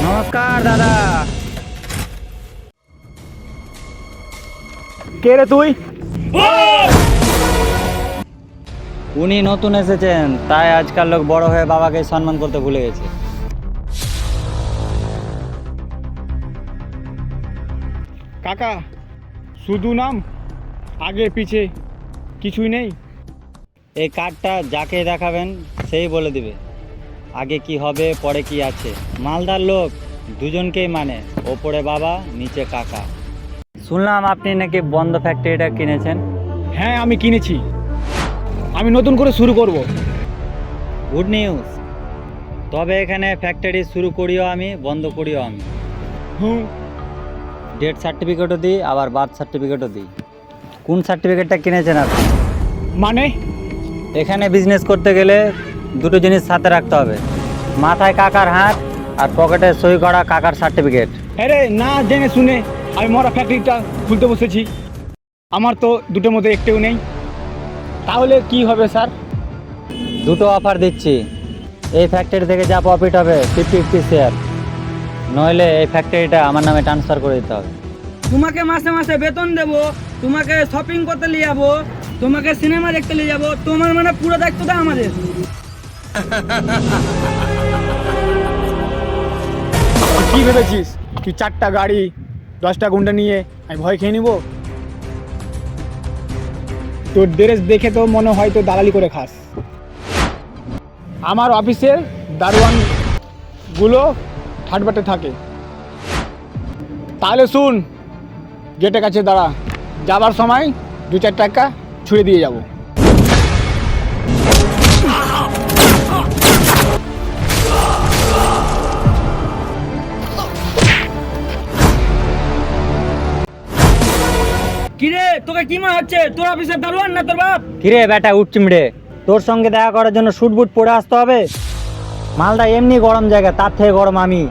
নমস্কার দাদা। কে রে তুই? উনি নতুন এসেছেন, তাই আজকাল লোক বড় হয়ে বাবাকে সম্মান করতে ভুলে গেছে। কাকা, শুধু নাম, আগে পিছে কিছুই নেই। এই কার্ডটা যাকে দেখাবেন সেই বলে দিবে আগে কি হবে পরে কি আছে। মালদার লোক দুজনকেই মানে, ওপরে বাবা নিচে কাকা। শুনলাম আপনি নাকি বন্ধ ফ্যাক্টরিটা কিনেছেন। হ্যাঁ, আমি কিনেছি। আমি নতুন করে শুরু করব। Good news. তবে এখানে ফ্যাক্টরি শুরু করিও আমি, বন্ধ করিও আমি। হুম। ডেথ সার্টিফিকেটও দিই, আবার বার্থ সার্টিফিকেটও দিই। কোন সার্টিফিকেটটা কিনেছেন আপনি? মানে? এখানে বিজনেস করতে গেলে দুটো জিনিস সাথে রাখতে হবে, মাথায় কাকার হাত আর পকেটে সই করা কাকার সার্টিফিকেট। আরে না জেনে শুনে আমি মরা ফ্যাক্টরিটা খুলতে বসেছি। আমার তো দুটোর মধ্যে একটাও নেই। তাহলে কি হবে স্যার? দুটো অফার দিচ্ছি। এই ফ্যাক্টরি থেকে যা প্রফিট হবে 50-50 শেয়ার, নইলে এই ফ্যাক্টরিটা আমার নামে ট্রান্সফার করে দিতে হবে। তোমাকে মাসে মাসে বেতন দেবো, তোমাকে শপিং করতে নিয়ে যাবো, তোমাকে সিনেমা দেখতে নিয়ে যাবো, তোমার মানে পুরো দায়িত্বটা আমাদের। তুই কি ভেবেছিস তুই 4টা গাড়ি 10টা গুন্ডা নিয়ে আমি ভয় খেয়ে নিব? তোর ড্রেস দেখে তো মনে হয় তো দালালি করে খাস। আমার অফিসের দারোয়ান গুলো ঠাটবাটে থাকে। তাহলে শুন, গেটের কাছে দাঁড়া, যাবার সময় 2-4 টাকা ছুঁড়ে দিয়ে যাব। কিরে, তোকে কি মনে হচ্ছে তোর অফিসের দারোয়ান না তোর বাপ? কিরে বেটা উঠচিমড়ে, তোর সঙ্গে দেখা করার জন্য স্যুট বুট পরে আসতে হবে? মালদা এমনি গরম জায়গা, তার থেকে গরম আমি,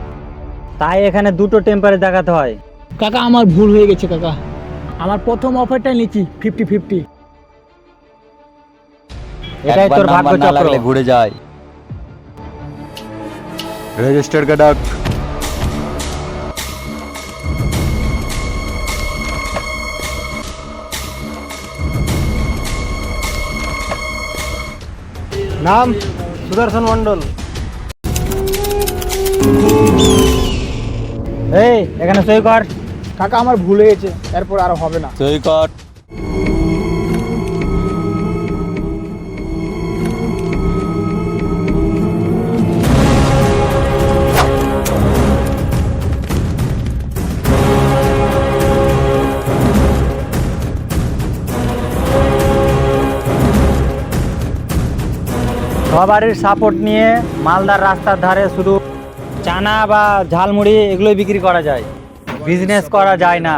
তাই এখানে দুটো টেম্পারেচার দেখাতে হয়। কাকা, আমার ভুল হয়ে গেছে কাকা। আমার প্রথম অফারটা নিচ্ছি 50-50। এটাই তোর ভাগ্য চক্র। ঘুরে যায়। রেজিস্টার কা ডাক। নাম সুদর্শন মন্ডল। এই এখানে সই কর। কাকা, আমার ভুল হয়েছে, এরপর আর হবে না। সই কর। সবারই সাপোর্ট নিয়ে মালদার রাস্তার ধারে শুধু চানা বা ঝালমুড়ি এগুলোই বিক্রি করা যায়, বিজনেস করা যায় না।